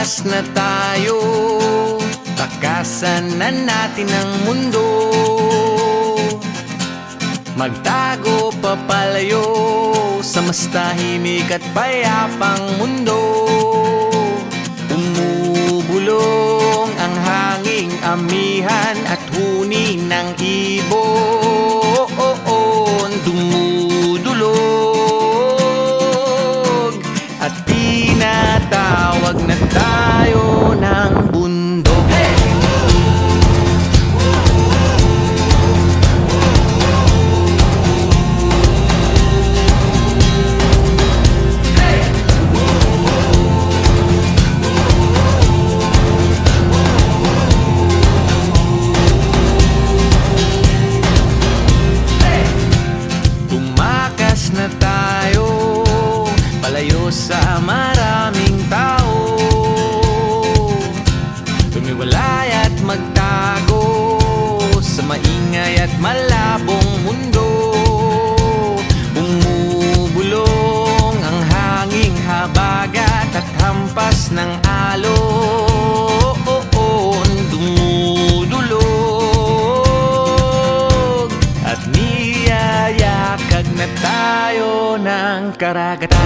Tumakas na tayo, takasan na natin ang mundo. Magtago papalayo sa mas tahimik at payapang mundo. Umubulong ang hanging amihan at huni ng ibon. Dumudulog at tinatawag na tayo ng bundok. Tumakas na tayo, palayo sa maraming tao. Tumiwalay at magtago sa maingay at malabong mundo. Bumubulong ang hanging habagat at hampas ng alon. Dumudulog at niyayakag na tayo ng karagatan.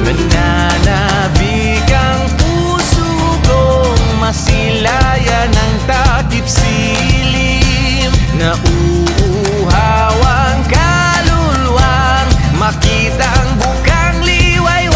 Nananabik ang puso kong masilayan ng takip silim. Nauuhaw ang kaluluwang makita ang bukang liwayway.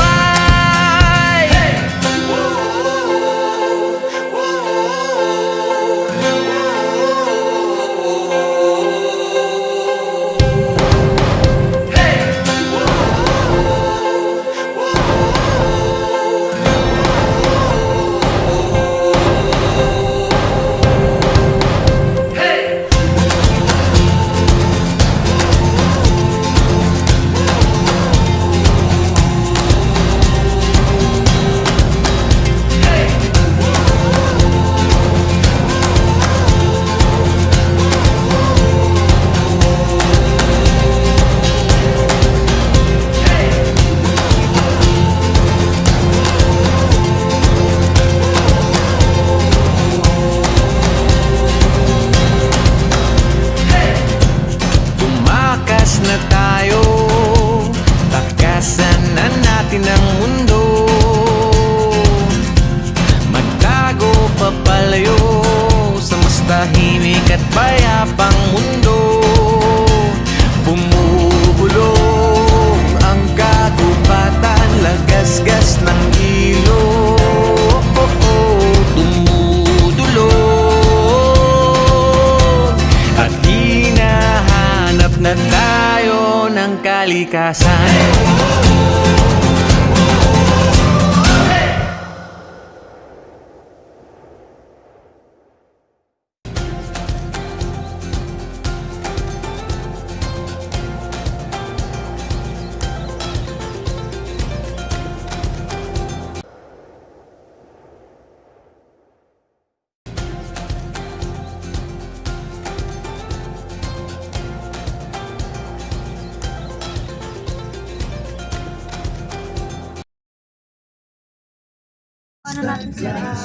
Tumakas na tayo, takasan na natin ang mundo. Magtago papalayo sa mas tahimik at payapang mundo. Bumubulong ang kagubatan, lagasgas ng ilog. Dumudulog at hinahanap na tayo ng kalikasan. Ano natin sila?